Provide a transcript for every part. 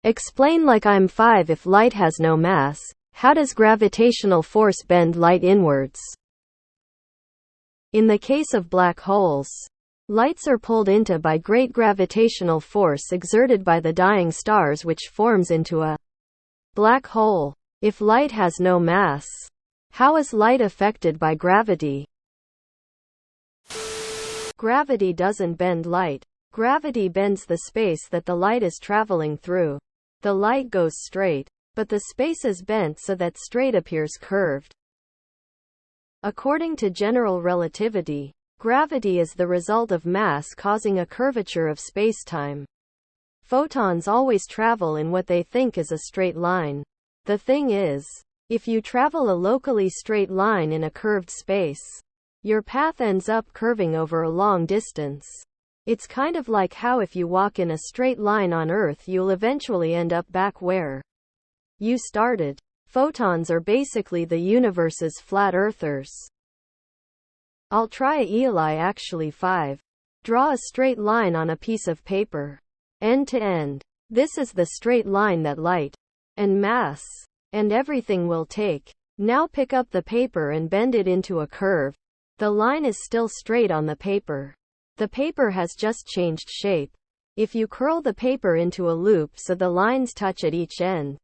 Explain like ELI5 if light has no mass. How does gravitational force bend light inwards? In the case of black holes, lights are pulled into by great gravitational force exerted by the dying stars, which forms into a black hole. If light has no mass, how is light affected by gravity? Gravity doesn't bend light. Gravity bends the space that the light is traveling through. The light goes straight, but the space is bent so that straight appears curved. According to general relativity, gravity is the result of mass causing a curvature of spacetime. Photons always travel in what they think is a straight line. The thing is, if you travel a locally straight line in a curved space, your path ends up curving over a long distance. It's kind of like how if you walk in a straight line on Earth, you'll eventually end up back where you started. Photons are basically the universe's flat earthers. I'll try ELI5. Draw a straight line on a piece of paper, end to end. This is the straight line that light and mass and everything will take. Now pick up the paper and bend it into a curve. The line is still straight on the paper. The paper has just changed shape. If you curl the paper into a loop so the lines touch at each end,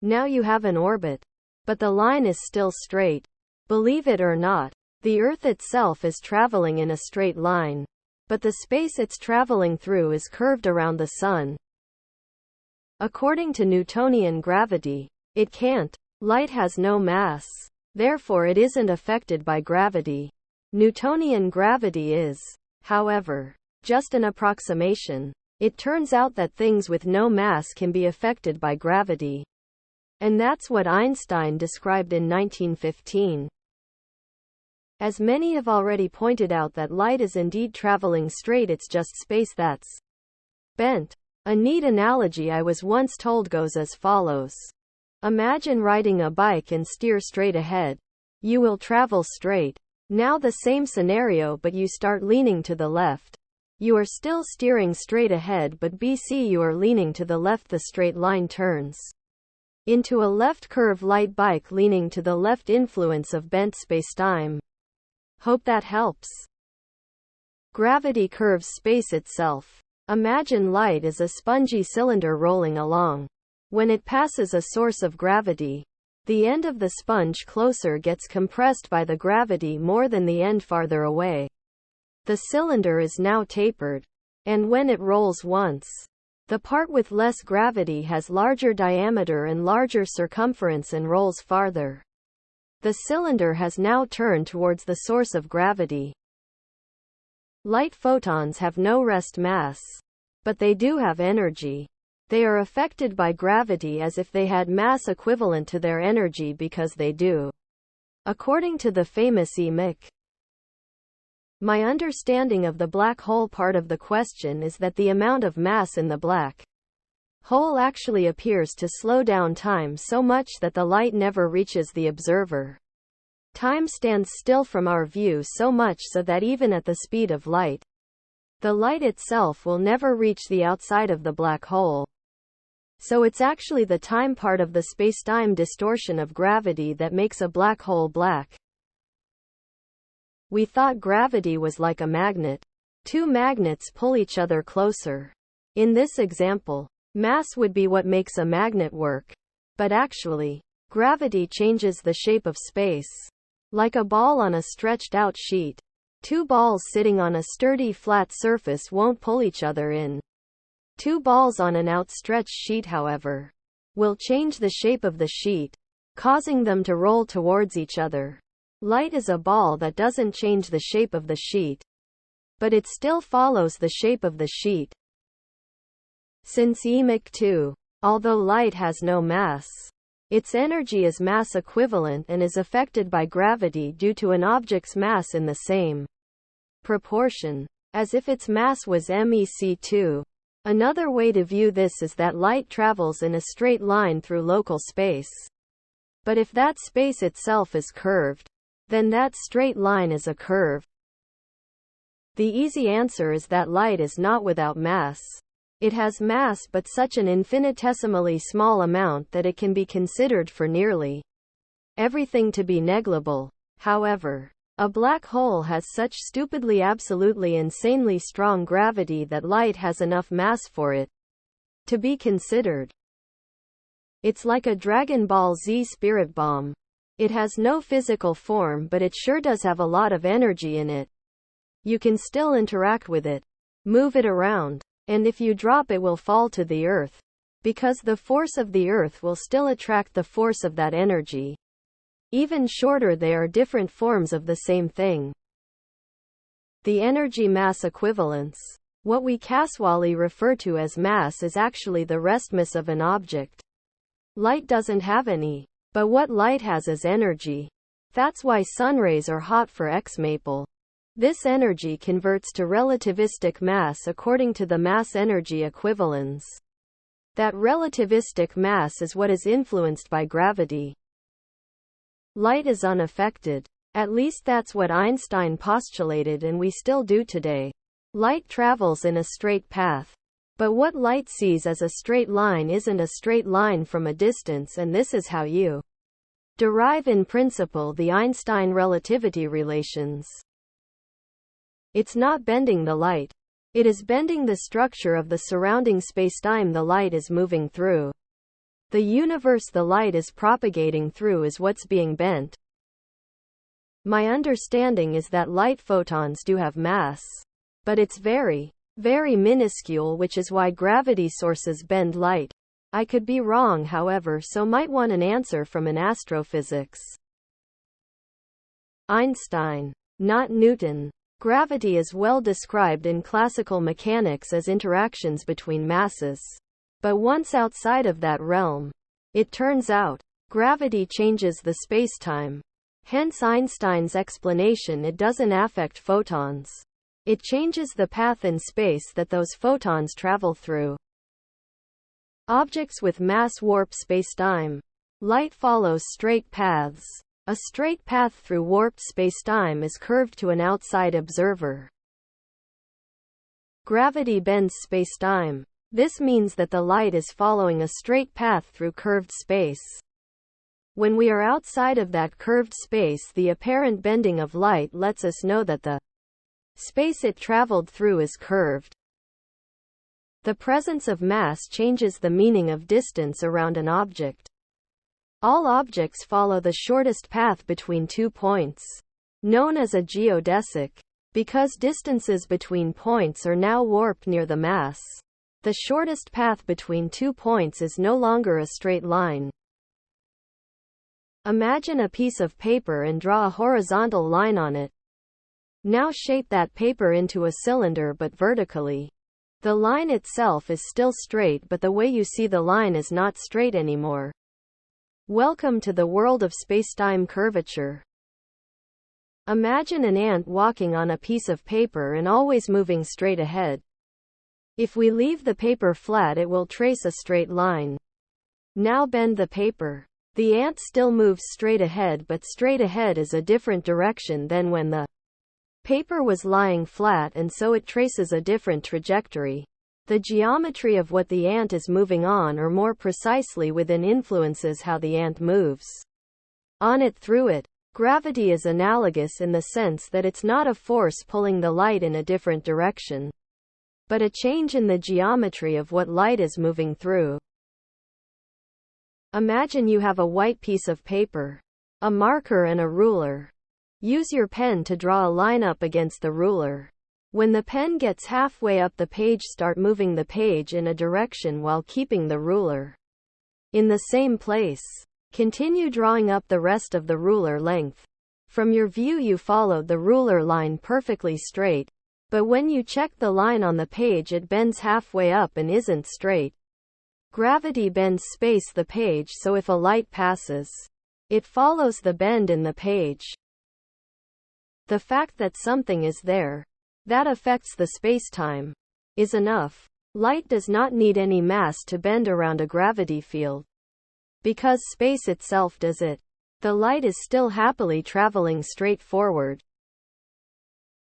now you have an orbit. But the line is still straight. Believe it or not, the Earth itself is traveling in a straight line, but the space it's traveling through is curved around the Sun. According to Newtonian gravity, it can't. Light has no mass. Therefore it isn't affected by gravity. Newtonian gravity is, however, just an approximation. It turns out that things with no mass can be affected by gravity. And that's what Einstein described in 1915. As many have already pointed out that light is indeed traveling straight, it's just space that's bent. A neat analogy I was once told goes as follows. Imagine riding a bike and steer straight ahead. You will travel straight. Now the same scenario, but you start leaning to the left. You are still steering straight ahead, but you are leaning to the left. The straight line turns into a left curve. Light bike leaning to the left. Influence of bent spacetime. Hope that helps. Gravity curves space itself. Imagine light as a spongy cylinder rolling along. When it passes a source of gravity, the end of the sponge closer gets compressed by the gravity more than the end farther away. The cylinder is now tapered, and when it rolls once, the part with less gravity has larger diameter and larger circumference and rolls farther. The cylinder has now turned towards the source of gravity. Light photons have no rest mass, but they do have energy. They are affected by gravity as if they had mass equivalent to their energy because they do. According to the famous ELI5. My understanding of the black hole part of the question is that the amount of mass in the black hole actually appears to slow down time so much that the light never reaches the observer. Time stands still from our view so much so that even at the speed of light, the light itself will never reach the outside of the black hole. So it's actually the time part of the spacetime distortion of gravity that makes a black hole black. We thought gravity was like a magnet. Two magnets pull each other closer. In this example, mass would be what makes a magnet work. But actually, gravity changes the shape of space. Like a ball on a stretched out sheet. Two balls sitting on a sturdy flat surface won't pull each other in. Two balls on an outstretched sheet, however, will change the shape of the sheet, causing them to roll towards each other. Light is a ball that doesn't change the shape of the sheet, but it still follows the shape of the sheet. Since ELI5, although light has no mass, its energy is mass equivalent and is affected by gravity due to an object's mass in the same proportion as if its mass was mec2. Another way to view this is that light travels in a straight line through local space. But if that space itself is curved, then that straight line is a curve. The easy answer is that light is not without mass. It has mass but such an infinitesimally small amount that it can be considered for nearly everything to be negligible. However, a black hole has such stupidly absolutely insanely strong gravity that light has enough mass for it to be considered. It's like a Dragon Ball Z spirit bomb. It has no physical form, but it sure does have a lot of energy in it. You can still interact with it, move it around, and if you drop it will fall to the earth, because the force of the earth will still attract the force of that energy. Even shorter, they are different forms of the same thing. The energy-mass equivalence. What we casually refer to as mass is actually the restmass of an object. Light doesn't have any, but what light has is energy. That's why sunrays are hot for X-maple. This energy converts to relativistic mass according to the mass-energy equivalence. That relativistic mass is what is influenced by gravity. Light is unaffected. At least that's what Einstein postulated, and we still do today. Light travels in a straight path. But what light sees as a straight line isn't a straight line from a distance, and this is how you derive in principle the Einstein relativity relations. It's not bending the light. It is bending the structure of the surrounding spacetime the light is moving through. The universe the light is propagating through is what's being bent. My understanding is that light photons do have mass. But it's very, very minuscule, which is why gravity sources bend light. I could be wrong, however, so might want an answer from an astrophysics. Einstein, not Newton. Gravity is well described in classical mechanics as interactions between masses. But once outside of that realm, it turns out, gravity changes the spacetime. Hence Einstein's explanation: it doesn't affect photons. It changes the path in space that those photons travel through. Objects with mass warp spacetime. Light follows straight paths. A straight path through warped spacetime is curved to an outside observer. Gravity bends spacetime. This means that the light is following a straight path through curved space. When we are outside of that curved space, the apparent bending of light lets us know that the space it traveled through is curved. The presence of mass changes the meaning of distance around an object. All objects follow the shortest path between 2 points, known as a geodesic. Because distances between points are now warped near the mass, the shortest path between 2 points is no longer a straight line. Imagine a piece of paper and draw a horizontal line on it. Now shape that paper into a cylinder but vertically. The line itself is still straight, but the way you see the line is not straight anymore. Welcome to the world of spacetime curvature. Imagine an ant walking on a piece of paper and always moving straight ahead. If we leave the paper flat, it will trace a straight line. Now bend the paper. The ant still moves straight ahead, but straight ahead is a different direction than when the paper was lying flat, and so it traces a different trajectory. The geometry of what the ant is moving on, or more precisely within, influences how the ant moves on it through it. Gravity is analogous in the sense that it's not a force pulling the light in a different direction, but a change in the geometry of what light is moving through. Imagine you have a white piece of paper, a marker and a ruler. Use your pen to draw a line up against the ruler. When the pen gets halfway up the page, start moving the page in a direction while keeping the ruler in the same place. Continue drawing up the rest of the ruler length. From your view, you followed the ruler line perfectly straight, but when you check the line on the page, it bends halfway up and isn't straight. Gravity bends space, the page, so if a light passes, it follows the bend in the page. The fact that something is there that affects the spacetime is enough. Light does not need any mass to bend around a gravity field, because space itself does it. The light is still happily traveling straight forward.